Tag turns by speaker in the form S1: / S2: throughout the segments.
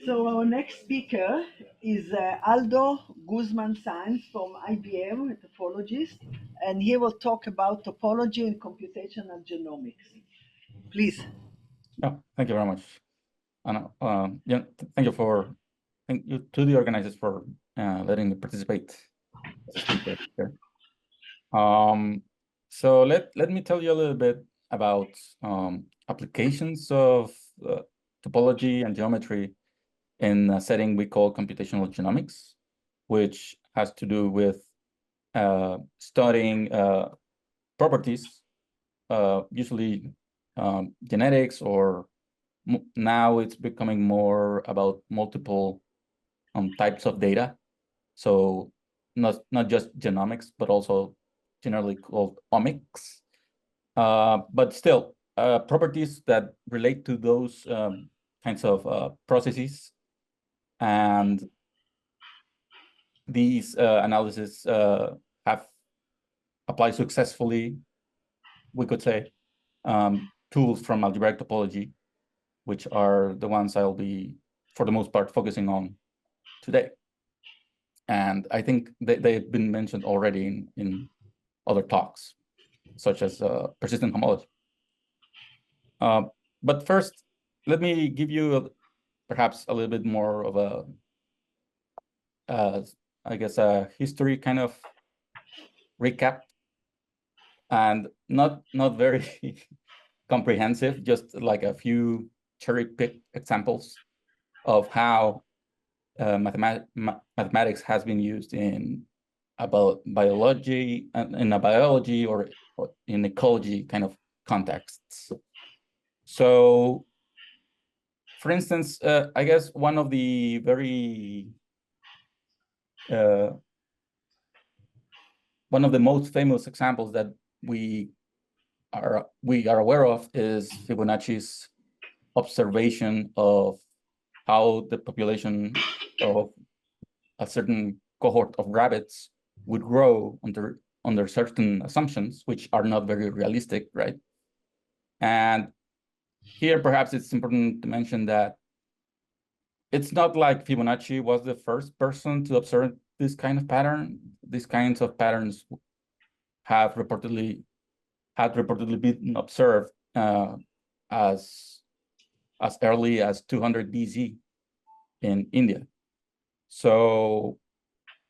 S1: So our next speaker is Aldo Guzmán from IBM, a topologist, and he will talk about topology and computational genomics. Please.
S2: Yeah, thank you very much. And yeah, thank you to the organizers for letting me participate as a speaker here. So let me tell you a little bit about applications of topology and geometry in a setting we call computational genomics, which has to do with studying properties, usually genetics, or now it's becoming more about multiple types of data. So not just genomics, but also generally called omics. But still, properties that relate to those kinds of processes. And these analyses have applied successfully, we could say, tools from algebraic topology, which are the ones I'll be, for the most part, focusing on today. And I think they've been mentioned already in other talks, such as persistent homology. But first, let me give you perhaps a little bit more of I guess, a history kind of recap, and not very comprehensive, just like a few cherry-picked examples of how mathematics has been used in about biology, in a biology or in ecology kind of contexts. So, for instance, I guess one of the one of the most famous examples that we are aware of is Fibonacci's observation of how the population of a certain cohort of rabbits would grow under certain assumptions, which are not very realistic, right? And here, perhaps it's important to mention that it's not like Fibonacci was the first person to observe this kind of pattern. These kinds of patterns had reportedly been observed as early as 200 BC in India. So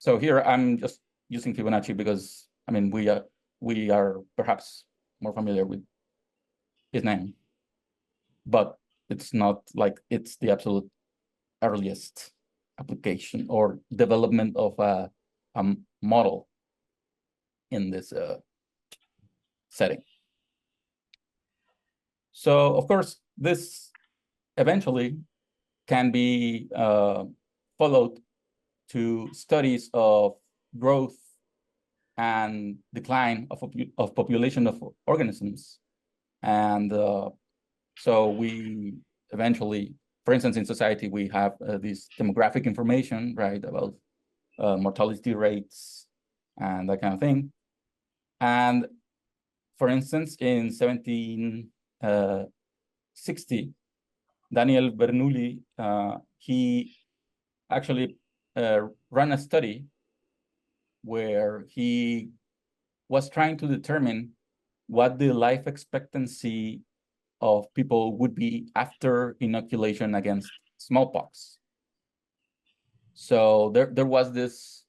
S2: here I'm just using Fibonacci because, I mean, we are perhaps more familiar with his name, but it's not like it's the absolute earliest application or development of a model in this setting. So, of course, this eventually can be followed to studies of growth and decline of population of organisms. And so we eventually, for instance, in society, we have this demographic information, right, about mortality rates and that kind of thing. And for instance, in 1760, Daniel Bernoulli, he actually ran a study where he was trying to determine what the life expectancy of people would be after inoculation against smallpox. So there was this,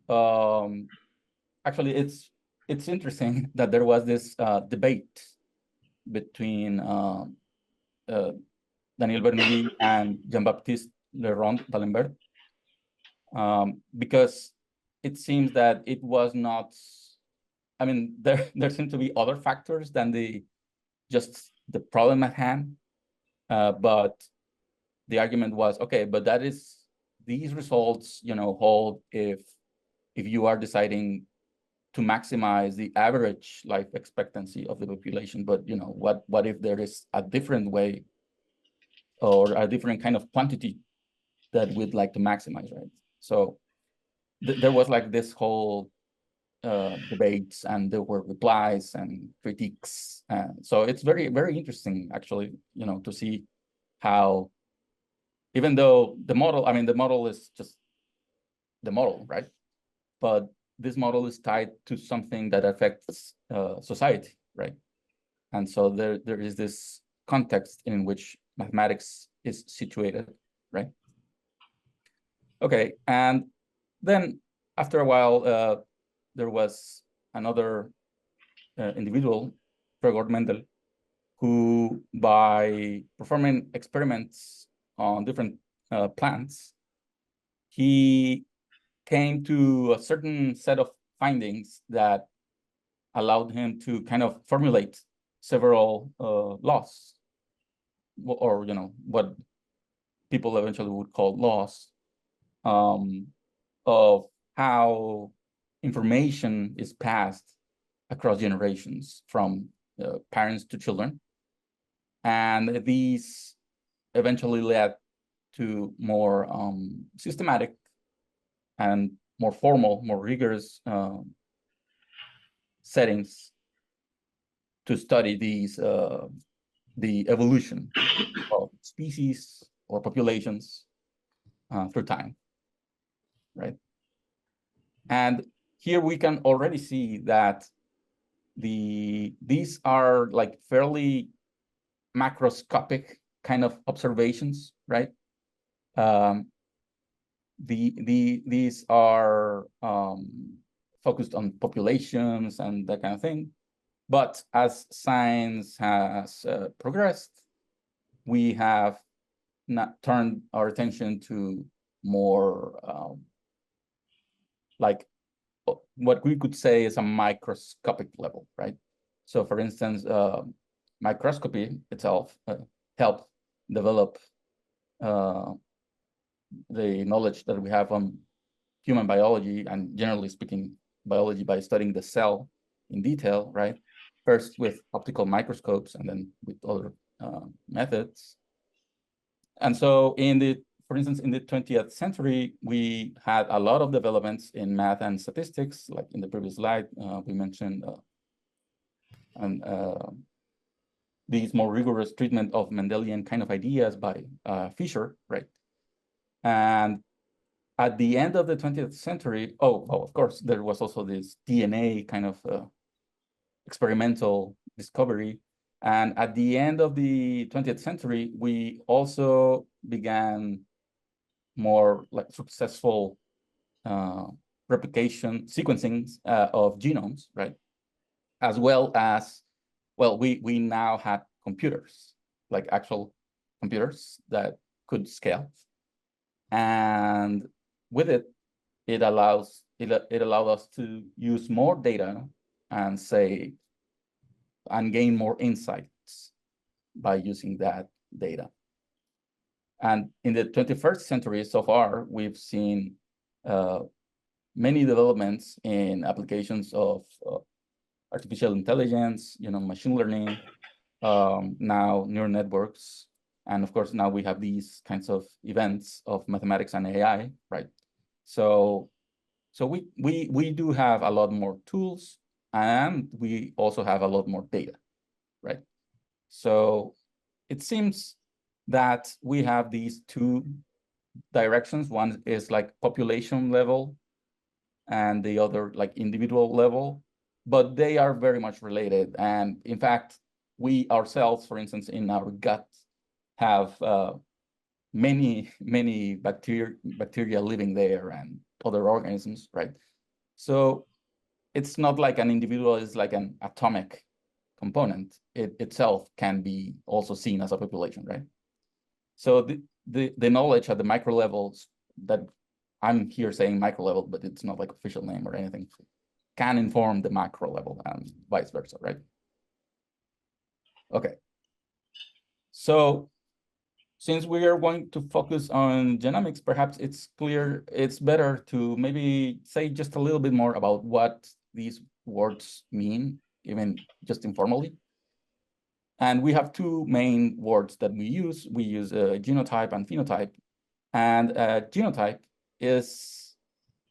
S2: actually it's interesting that there was this debate between Daniel Bernoulli and Jean-Baptiste Leronde d'Alembert, because it seems that it was not, I mean, there seem to be other factors than just the problem at hand, but the argument was, okay, but these results, hold if you are deciding to maximize the average life expectancy of the population. But what if there is a different way or a different kind of quantity that we'd like to maximize, right? So there was like this whole debates, and there were replies and critiques. So it's very, very interesting, actually, to see how even though the model, I mean, the model is just the model, right? But this model is tied to something that affects society, right? And so there is this context in which mathematics is situated, right? Okay, and then after a while, there was another individual, Gregor Mendel, who by performing experiments on different plants, he came to a certain set of findings that allowed him to kind of formulate several laws, or what people eventually would call laws, of how information is passed across generations from parents to children. And these eventually led to more systematic and more formal, more rigorous settings to study these the evolution of species or populations through time, right? And here we can already see that these are like fairly macroscopic kind of observations, right? These are focused on populations and that kind of thing. But as science has progressed, we have not turned our attention to more like what we could say is a microscopic level, right? So for instance, microscopy itself helped develop the knowledge that we have on human biology, and generally speaking, biology, by studying the cell in detail, right? First with optical microscopes and then with other methods. And so for instance, in the 20th century, we had a lot of developments in math and statistics, like in the previous slide, we mentioned these more rigorous treatment of Mendelian kind of ideas by Fisher, right? And at the end of the 20th century, of course, there was also this DNA kind of experimental discovery. And at the end of the 20th century, we also began more like successful replication sequencing of genomes, right? As well as, well, we now had computers, like actual computers that could scale. And with it, it allowed us to use more data and gain more insights by using that data. And in the 21st century so far, we've seen many developments in applications of artificial intelligence, machine learning, now neural networks. And of course, now we have these kinds of events of mathematics and AI, right? So we do have a lot more tools, and we also have a lot more data, right? So it seems that we have these two directions. One is like population level, and the other like individual level, but they are very much related. And in fact, we ourselves, for instance, in our gut, have many bacteria living there and other organisms, right? So it's not like an individual is like an atomic component. It itself can be also seen as a population, right? So the knowledge at the micro levels, that I'm here saying micro level, but it's not like official name or anything, can inform the macro level and vice versa, right? Okay. So since we are going to focus on genomics, perhaps it's better to maybe say just a little bit more about what these words mean, even just informally. And we have two main words that we use. We use genotype and phenotype. And genotype is,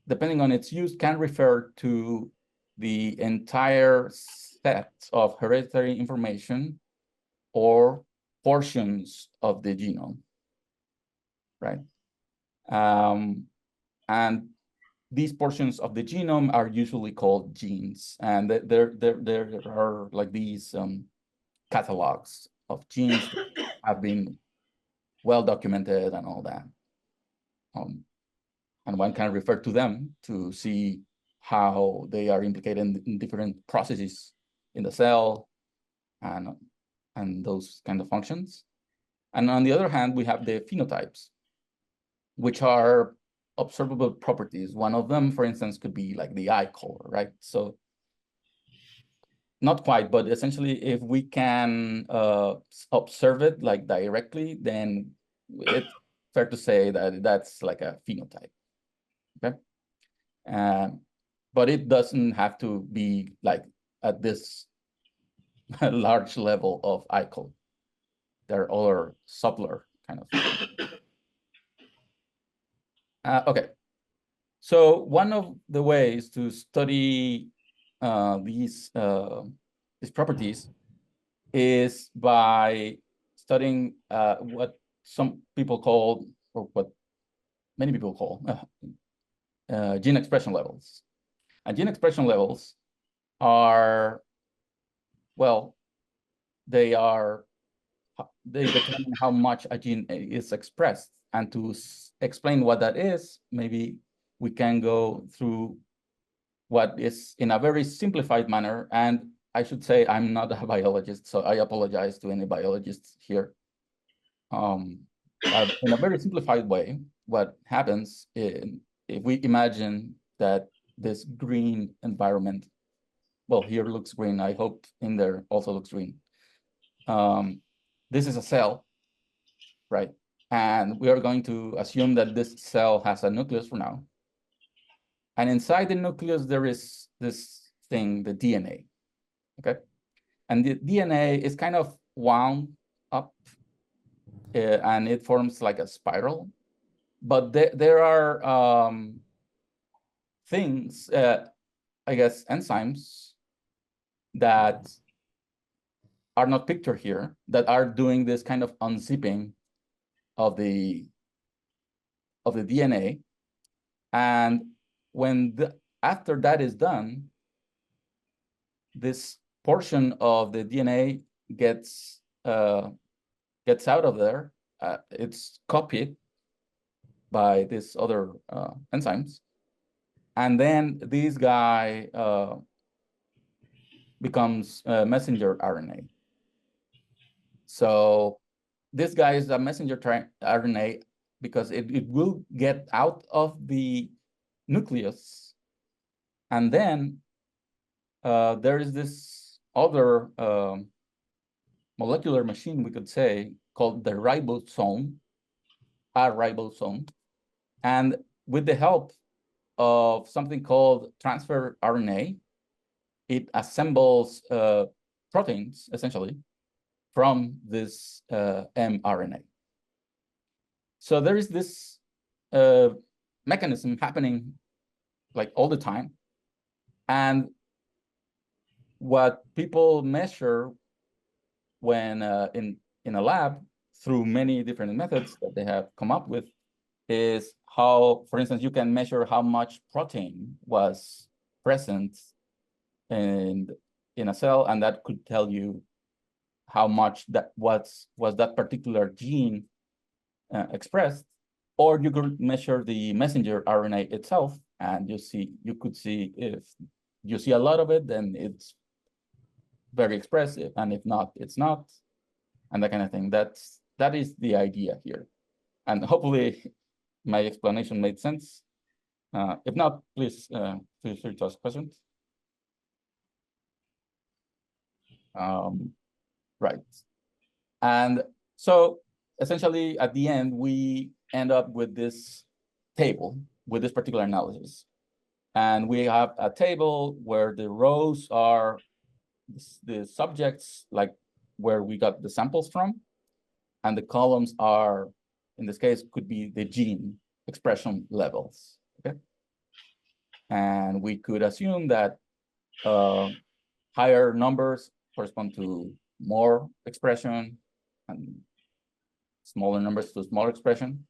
S2: depending on its use, can refer to the entire set of hereditary information or portions of the genome. right? And these portions of the genome are usually called genes, and there are like these catalogs of genes that have been well documented and all that. And one can refer to them to see how they are implicated in different processes in the cell and those kind of functions. And on the other hand, we have the phenotypes, which are observable properties. One of them, for instance, could be like the eye color, right? So not quite, but essentially, if we can observe it like directly, then it's fair to say that that's like a phenotype, okay? But it doesn't have to be like at this large level of eye color. There are other subtler kind of things. Okay, so one of the ways to study these properties is by studying what some people call, or what many people call, gene expression levels. And gene expression levels are, well, they determine how much a gene is expressed. And to explain what that is, maybe we can go through what is in a very simplified manner. And I should say I'm not a biologist, so I apologize to any biologists here. In a very simplified way, what happens if we imagine that this green environment, well, here looks green, I hope in there also looks green. This is a cell, right? And we are going to assume that this cell has a nucleus for now. And inside the nucleus, there is this thing, the DNA, okay? And the DNA is kind of wound up and it forms like a spiral. But there are things, I guess, enzymes that are not pictured here that are doing this kind of unzipping of the DNA. And when after that is done, this portion of the DNA gets out of there. It's copied by these other enzymes. And then this guy becomes messenger RNA. So this guy is a messenger RNA because it will get out of the nucleus. And then there is this other molecular machine, we could say, called the ribosome, a ribosome. And with the help of something called transfer RNA, it assembles proteins, essentially, from this mRNA. So there is this mechanism happening like all the time. And what people measure when in a lab through many different methods that they have come up with is how, for instance, you can measure how much protein was present in a cell, and that could tell you how much that was that particular gene expressed. Or you could measure the messenger RNA itself, and you could see if you see a lot of it, then it's very expressive, and if not, it's not, and that kind of thing. That is the idea here, and hopefully my explanation made sense. If not, please feel free to ask questions. Right, and so essentially at the end we end up with this table with this particular analysis, and we have a table where the rows are the subjects, like where we got the samples from, and the columns are, in this case, could be the gene expression levels, okay? And we could assume that higher numbers correspond to more expression and smaller numbers to smaller expression.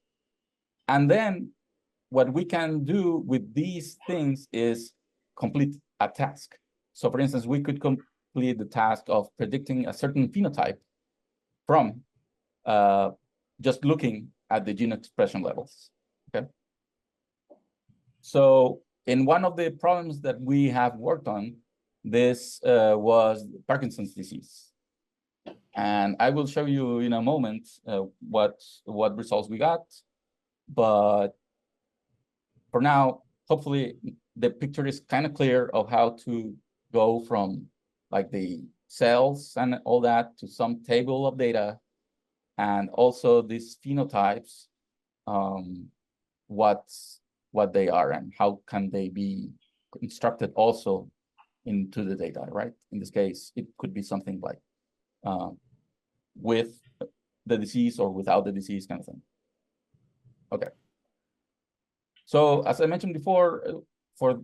S2: And then what we can do with these things is complete a task. So for instance, we could complete the task of predicting a certain phenotype from just looking at the gene expression levels, okay? So in one of the problems that we have worked on, this was Parkinson's disease. And I will show you in a moment what results we got. But for now, hopefully the picture is kind of clear of how to go from like the cells and all that to some table of data, and also these phenotypes, what they are and how can they be constructed also into the data, right? In this case, it could be something like with the disease or without the disease kind of thing. Okay. So as I mentioned before, for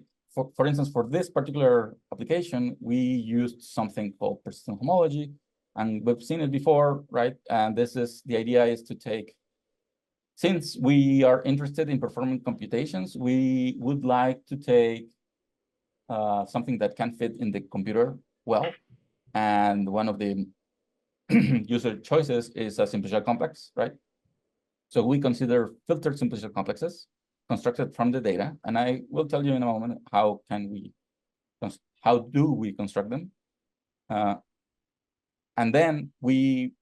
S2: instance, for this particular application, we used something called persistent homology, and we've seen it before, right? And this is, the idea is to take, since we are interested in performing computations, we would like to take something that can fit in the computer well. And one of the user choices is a simplicial complex, right? So we consider filtered simplicial complexes constructed from the data. And I will tell you in a moment how do we construct them. And then we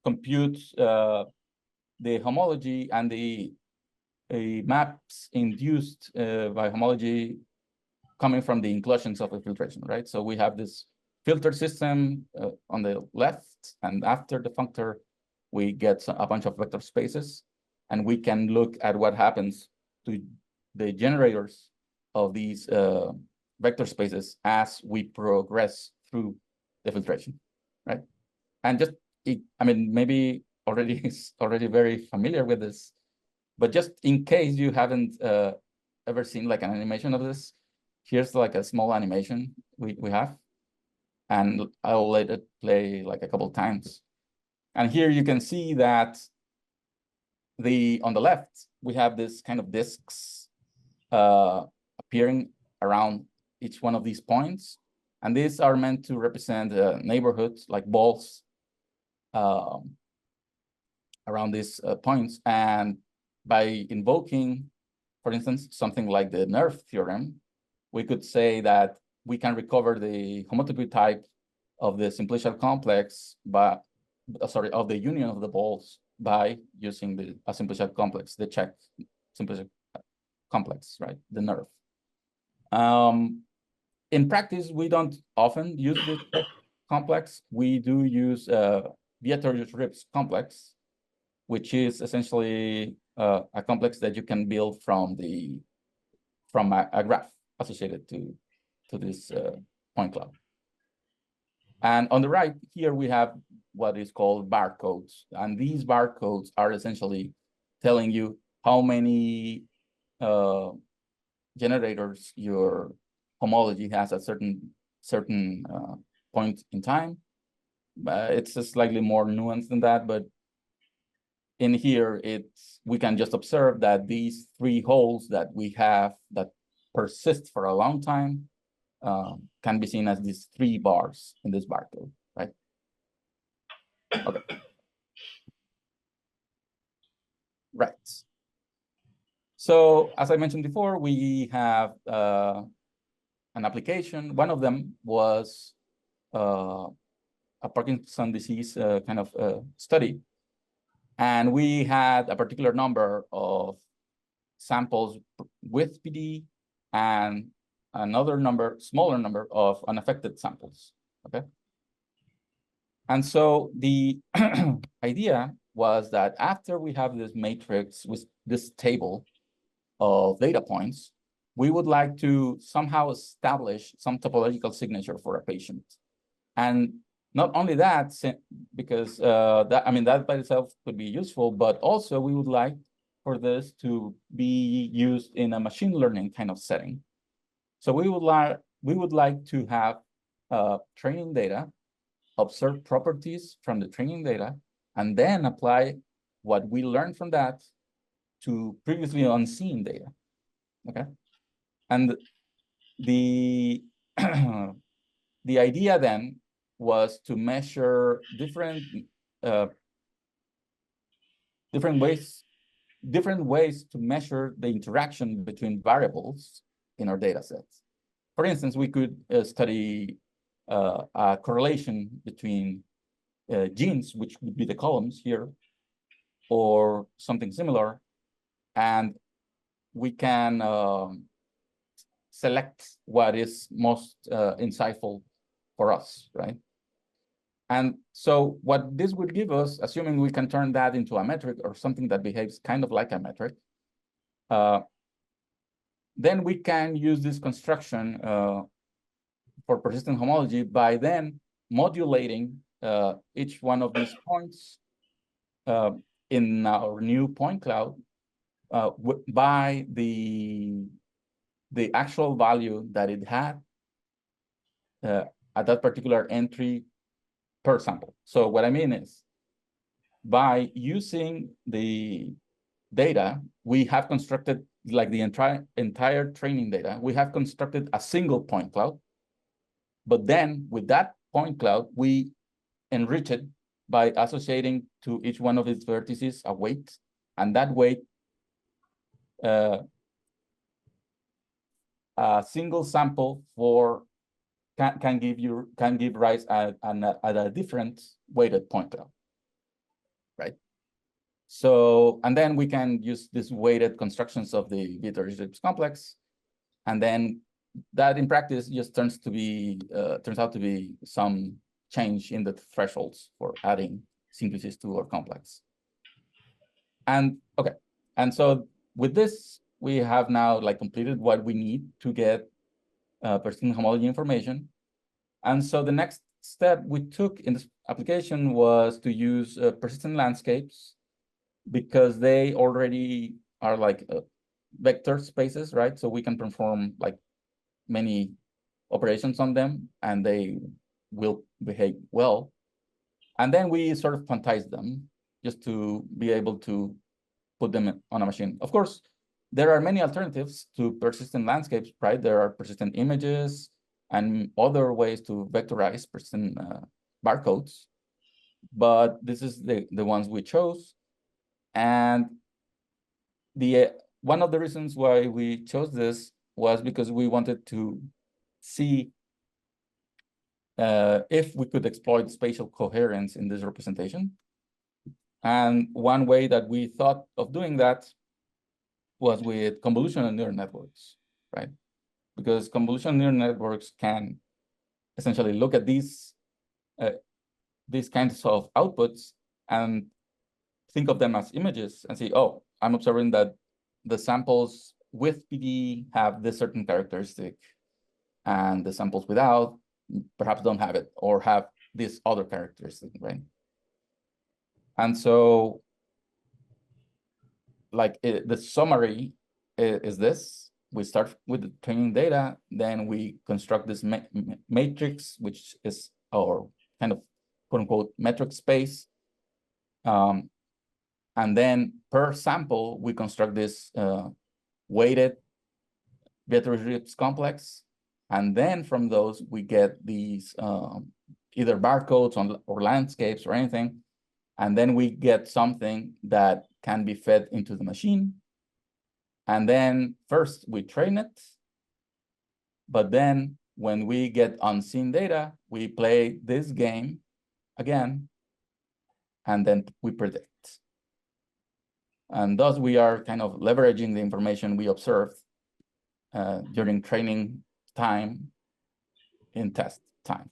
S2: compute the homology and the maps induced by homology coming from the inclusions of the filtration, right? So we have this filter system on the left, and after the functor, we get a bunch of vector spaces, and we can look at what happens to the generators of these vector spaces as we progress through the filtration, right? And just, I mean, maybe already is already very familiar with this, but just in case you haven't ever seen like an animation of this, here's like a small animation we have, and I'll let it play like a couple of times. And here you can see that on the left, we have this kind of disks appearing around each one of these points. And these are meant to represent neighborhoods like balls around these points. And by invoking, for instance, something like the nerve theorem, we could say that we can recover the homotopy type of the simplicial complex by, of the union of the balls by using the simplicial complex, the check simplicial complex, right? The nerve. In practice, we don't often use the check complex. We do use Viator-Rips complex, which is essentially a complex that you can build from a graph associated to this point cloud. And on the right here, we have what is called barcodes. And these barcodes are essentially telling you how many generators your homology has at certain point in time. It's a slightly more nuanced than that, but in here, we can just observe that these three holes that we have that persist for a long time can be seen as these three bars in this barcode, right? Okay. Right. So as I mentioned before, we have an application. One of them was a Parkinson's disease kind of study. And we had a particular number of samples with PD and another smaller number of unaffected samples, okay? And so the idea was that after we have this matrix with this table of data points, we would like to somehow establish some topological signature for a patient. And not only that, because that by itself could be useful, but also we would like for this to be used in a machine learning kind of setting. So we would like to have training data, observe properties from the training data, and then apply what we learned from that to previously unseen data. Okay, and the the idea then was to measure different ways to measure the interaction between variables in our data sets. For instance, we could study a correlation between genes, which would be the columns here, or something similar, and we can select what is most insightful for us, right? And so what this would give us, assuming we can turn that into a metric or something that behaves kind of like a metric, then we can use this construction for persistent homology by then modulating each one of these points in our new point cloud by the actual value that it had at that particular entry per sample. So what I mean is, by using the data, we have constructed, like the entire training data, we have constructed a single point cloud. But then with that point cloud, we enrich it by associating to each one of its vertices a weight, and that weight, a single sample for can give rise at a different weighted point cloud, right? So, and then we can use these weighted constructions of the Vitor-Gibbs complex, and then that in practice just turns out to be some change in the thresholds for adding synthesis to our complex. And okay, and so with this, we have now like completed what we need to get persistent homology information. And so the next step we took in this application was to use persistent landscapes, because they already are like vector spaces, right? So we can perform like many operations on them, and they will behave well. And then we sort of quantize them just to be able to put them on a machine. Of course, there are many alternatives to persistent landscapes, right? There are persistent images and other ways to vectorize persistent barcodes, but this is the ones we chose. And the one of the reasons why we chose this was because we wanted to see if we could exploit spatial coherence in this representation. And one way that we thought of doing that was with convolutional neural networks, right? Because convolutional neural networks can essentially look at these kinds of outputs and think of them as images and say, oh, I'm observing that the samples with PD have this certain characteristic, and the samples without perhaps don't have it, or have this other characteristic, right? And so, like the summary is this: we start with the training data, then we construct this matrix, which is our kind of quote unquote metric space. And then per sample, we construct this weighted Vitor-Gibbs complex. And then from those, we get these either barcodes or landscapes or anything. And then we get something that can be fed into the machine. And then first we train it. But then when we get unseen data, we play this game again, and then we predict. And thus we are kind of leveraging the information we observed during training time in test time.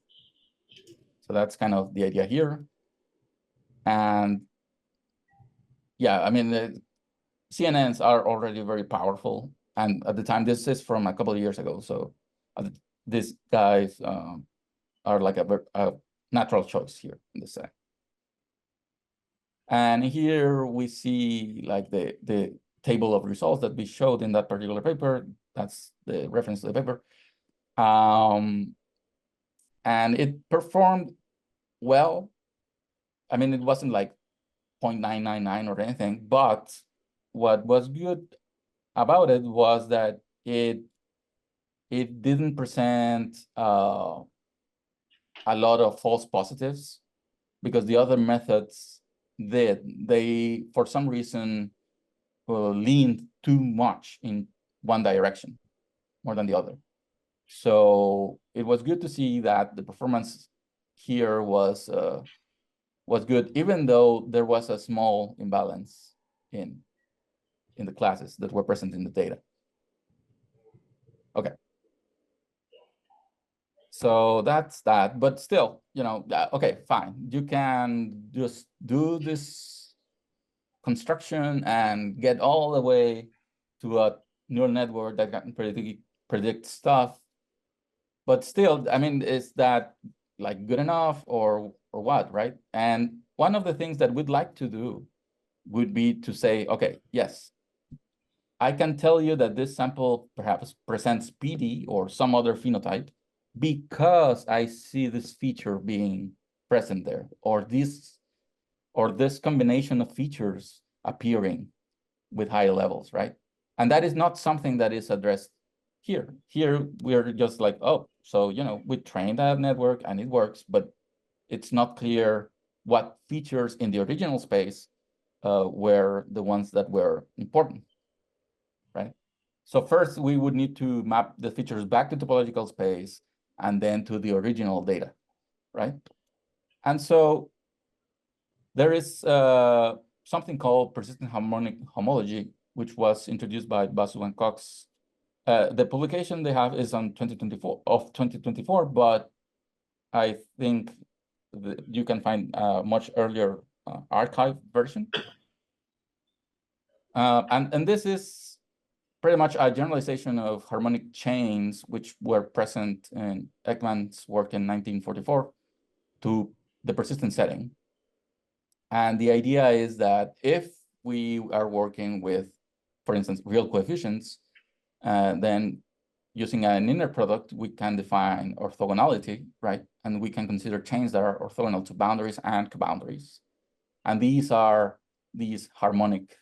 S2: So that's kind of the idea here. And yeah, I mean, the CNNs are already very powerful. And at the time, this is from a couple of years ago. So these guys are like a natural choice here in the set. And here we see like the table of results that we showed in that particular paper. That's the reference to the paper. And it performed well. I mean, it wasn't like 0.999 or anything, but what was good about it was that it didn't present a lot of false positives, because the other methods they for some reason leaned too much in one direction more than the other. So it was good to see that the performance here was good, even though there was a small imbalance in the classes that were present in the data. Okay. So that's that, but still, okay, fine. You can just do this construction and get all the way to a neural network that can predict stuff. But still, I mean, is that like good enough or what, right? And one of the things that we'd like to do would be to say, okay, yes, I can tell you that this sample perhaps presents PD or some other phenotype because I see this feature being present there, or this combination of features appearing with high levels, right? And that is not something that is addressed here. Here, we're just like, oh, so, we trained that network and it works, but it's not clear what features in the original space were the ones that were important, right? So first, we would need to map the features back to topological space and then to the original data, right? And so there is something called persistent harmonic homology, which was introduced by Basu and Cox. The publication they have is on 2024, but I think you can find a much earlier archive version. And this is pretty much a generalization of harmonic chains, which were present in Ekman's work in 1944 to the persistent setting. And the idea is that if we are working with, for instance, real coefficients, then using an inner product, we can define orthogonality, right? And we can consider chains that are orthogonal to boundaries and coboundaries. And these are these harmonic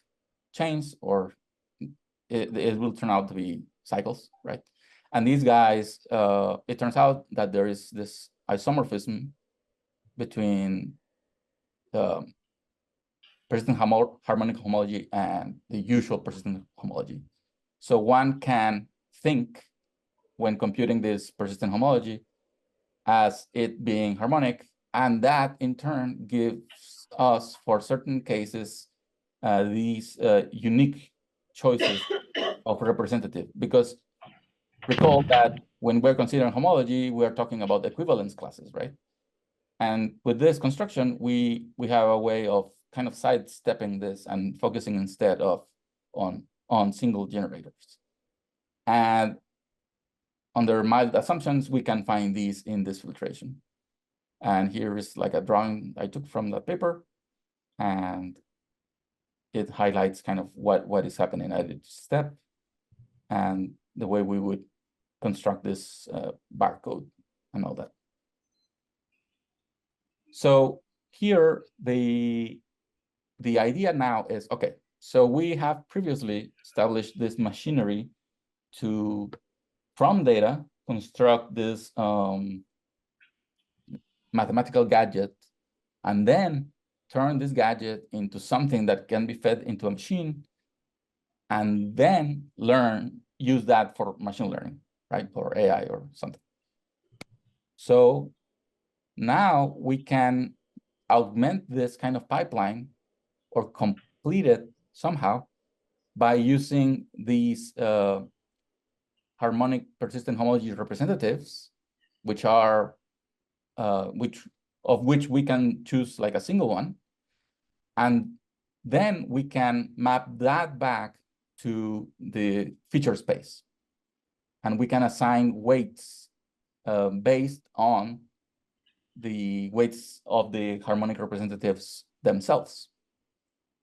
S2: chains, or it will turn out to be cycles, right? And these guys, it turns out that there is this isomorphism between the persistent harmonic homology and the usual persistent homology. So one can think, when computing this persistent homology, as it being harmonic, and that in turn gives us, for certain cases, these unique choices of representative. Because recall that when we're considering homology, we're talking about equivalence classes, right? And with this construction, we have a way of kind of sidestepping this and focusing instead of on single generators. And under mild assumptions, we can find these in this filtration. And here is like a drawing I took from the paper, and it highlights kind of what is happening at each step and the way we would construct this barcode and all that. So here, the idea now is, okay, so we have previously established this machinery to, from data, construct this mathematical gadget, and then turn this gadget into something that can be fed into a machine, and then use that for machine learning, right? Or AI or something. So now we can augment this kind of pipeline or complete it somehow by using these harmonic persistent homology representatives, which are of which we can choose like a single one, and then we can map that back to the feature space, and we can assign weights based on the weights of the harmonic representatives themselves.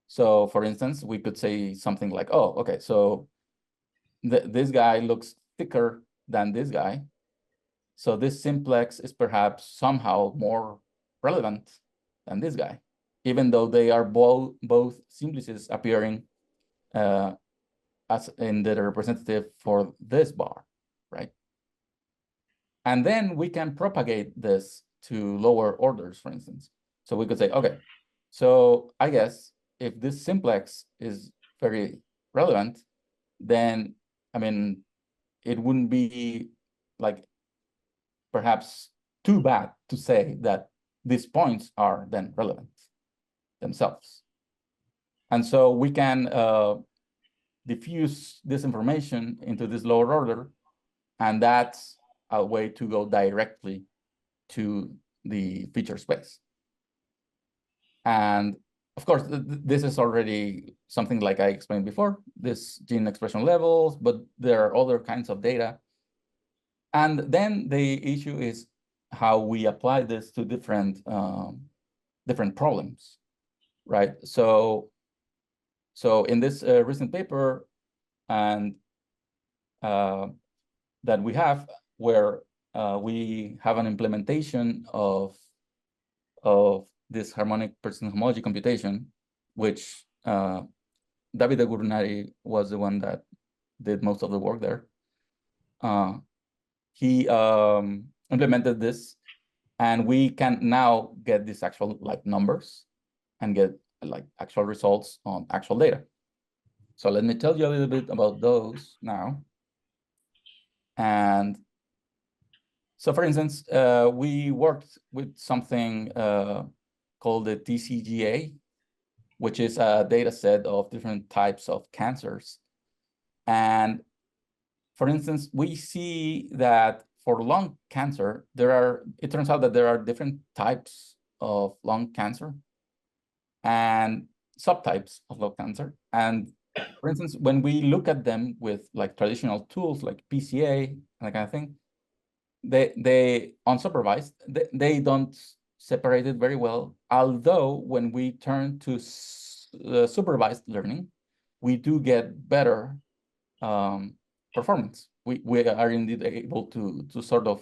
S2: So for instance, we could say something like, oh, okay, so this guy looks thicker than this guy. So this simplex is perhaps somehow more relevant than this guy, even though they are both simplices appearing as in the representative for this bar, right? And then we can propagate this to lower orders, for instance. So we could say, okay, so I guess if this simplex is very relevant, then, I mean, it wouldn't be like perhaps too bad to say that these points are then relevant themselves. And so we can diffuse this information into this lower order, and that's a way to go directly to the feature space. And of course, this is already something like I explained before, this gene expression levels, but there are other kinds of data. And then the issue is how we apply this to different problems, right? So in this recent paper and that we have, where we have an implementation of this harmonic persistent homology computation, which Davide Gurnari was the one that did most of the work there. He implemented this, and we can now get these actual like numbers and get like actual results on actual data. So let me tell you a little bit about those now. And so, for instance, we worked with something called the TCGA, which is a data set of different types of cancers. And for instance, we see that for lung cancer, it turns out that there are different types of lung cancer and subtypes of lung cancer. And for instance, when we look at them with like traditional tools like PCA and that kind of thing, they unsupervised, they don't separate it very well. Although when we turn to supervised learning, we do get better performance. We are indeed able to sort of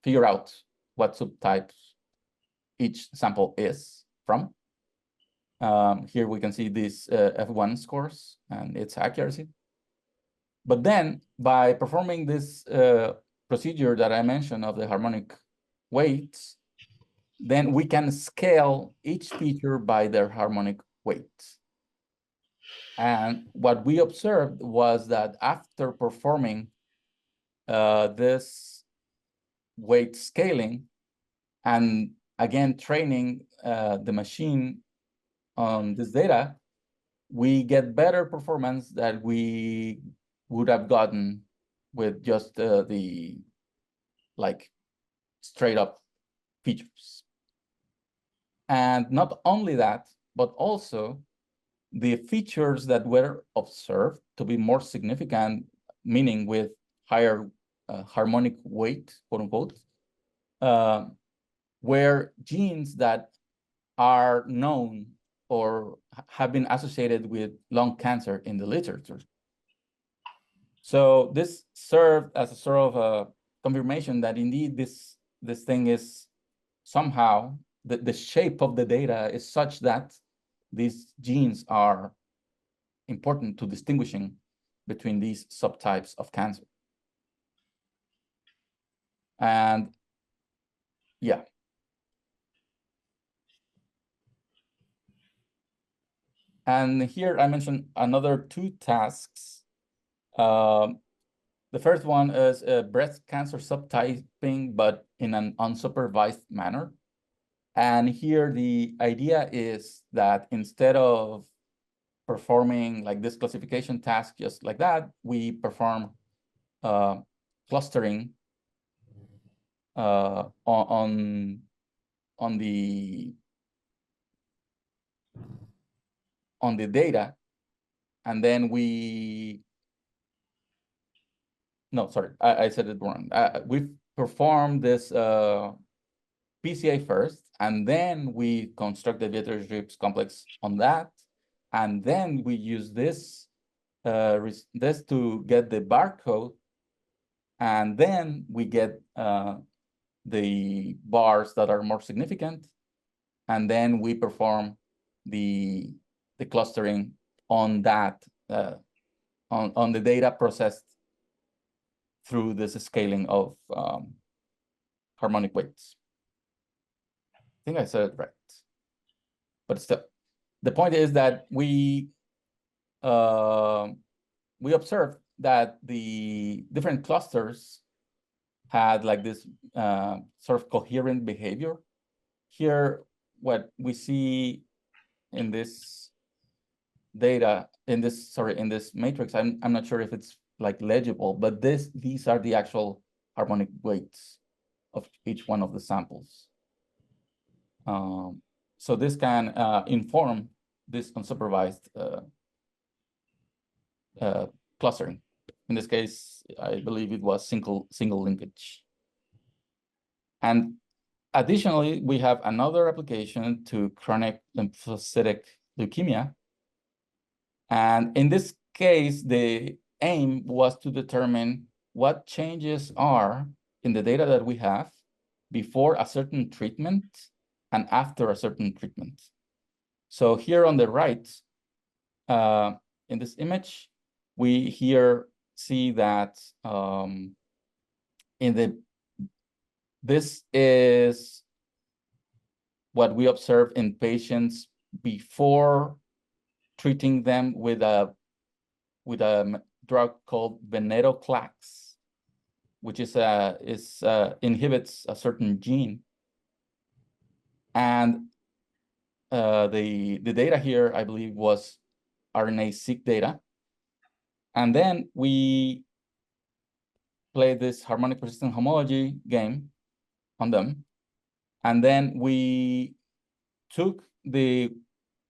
S2: figure out what subtypes each sample is from. Here we can see these F1 scores and its accuracy. But then by performing this procedure that I mentioned of the harmonic weights, then we can scale each feature by their harmonic weights. And what we observed was that after performing this weight scaling and again training the machine on this data, we get better performance that we would have gotten with just the like straight up features. And not only that, but also the features that were observed to be more significant, meaning with higher harmonic weight, quote unquote, were genes that are known or have been associated with lung cancer in the literature. So this served as a sort of a confirmation that indeed this thing is somehow, the shape of the data is such that these genes are important to distinguishing between these subtypes of cancer. And yeah. And here I mentioned another two tasks. The first one is breast cancer subtyping, but in an unsupervised manner. And here the idea is that instead of performing like this classification task just like that, we perform clustering on the data, and then we I said it wrong. We perform this PCA first, and then we construct the Dietrich complex on that, and then we use this to get the barcode, and then we get the bars that are more significant, and then we perform the clustering on that on the data processed through this scaling of harmonic weights. I think I said it right, but still, the point is that we observed that the different clusters had like this sort of coherent behavior. Here, what we see in this data, in this matrix, I'm not sure if it's like legible, but these are the actual harmonic weights of each one of the samples. So this can inform this unsupervised clustering. In this case, I believe it was single linkage. And additionally, we have another application to chronic lymphocytic leukemia. And in this case, the aim was to determine what changes are in the data that we have before a certain treatment and after a certain treatment. So here on the right, in this image, we here see that this is what we observe in patients before treating them with a drug called venetoclax, which inhibits a certain gene. And the data here, I believe, was RNA-seq data. And then we played this harmonic persistent homology game on them. And then we took the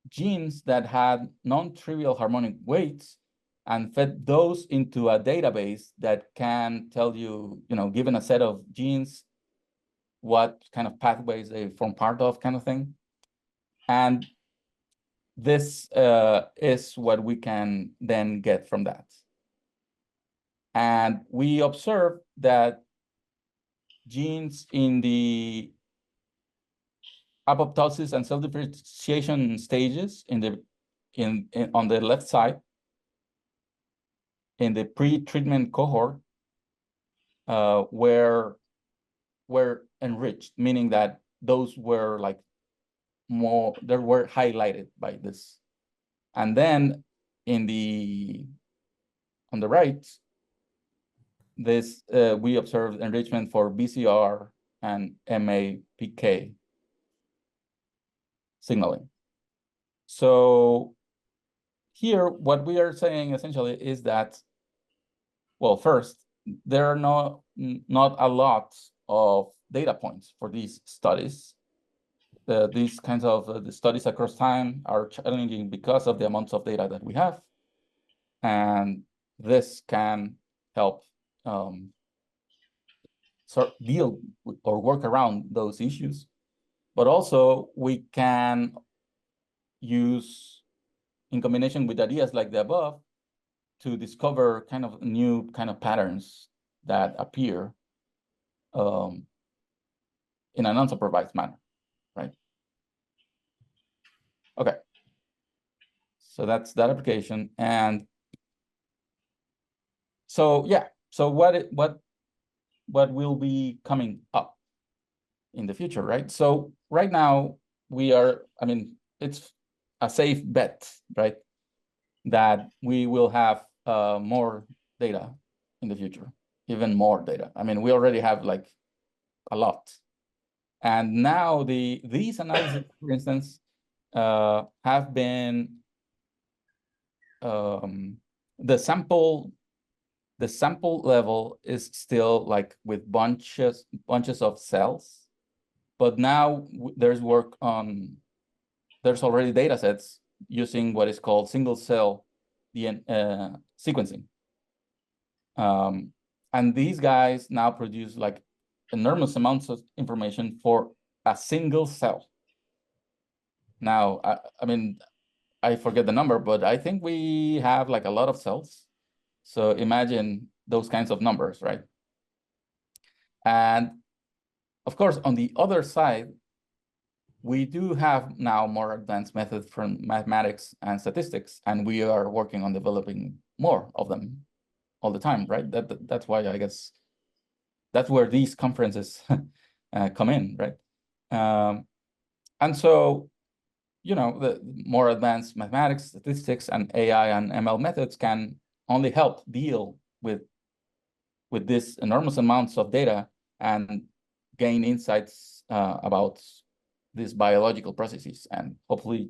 S2: genes that had non-trivial harmonic weights and fed those into a database that can tell you, given a set of genes, what kind of pathways they form part of, kind of thing. And this is what we can then get from that. And we observe that genes in the apoptosis and self-differentiation stages on the left side, in the pre-treatment cohort, were enriched, meaning that those were like they were highlighted by this. And then on the right, we observed enrichment for BCR and MAPK signaling. So here, what we are saying essentially is that, well, first, there are not a lot of data points for these studies. These kinds of the studies across time are challenging because of the amounts of data that we have. And this can help sort of deal with or work around those issues. But also we can use, in combination with ideas like the above, to discover kind of new kind of patterns that appear in an unsupervised manner, right? Okay. So that's that application. And so, yeah, so what will be coming up in the future, right? So right now it's a safe bet, right, that we will have more data in the future, even more data. I mean, we already have like a lot. And now these analyses, for instance, have been the sample level is still like with bunches of cells, but now there's already data sets using what is called single cell sequencing. And these guys now produce like enormous amounts of information for a single cell. Now, I mean, I forget the number, but I think we have like a lot of cells. So imagine those kinds of numbers, right? And of course, on the other side, we do have now more advanced methods from mathematics and statistics, and we are working on developing more of them all the time, right? That's why I guess that's where these conferences come in, right? And so, you know, the more advanced mathematics, statistics, and AI and ML methods can only help deal with this enormous amounts of data and gain insights about these biological processes, and hopefully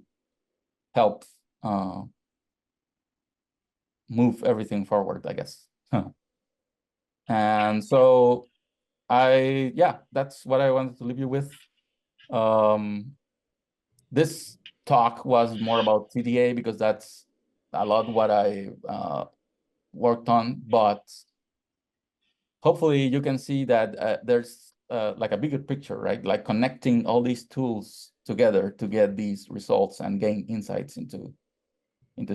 S2: help move everything forward, I guess. And so that's what I wanted to leave you with. This talk was more about CDA because that's a lot what I worked on, but hopefully you can see that there's like a bigger picture, right? Like connecting all these tools together to get these results and gain insights into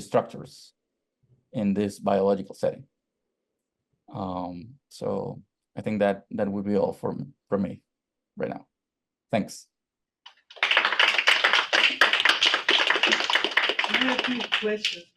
S2: structures in this biological setting. So I think that would be all from me right now. Thanks.
S1: I have a few questions.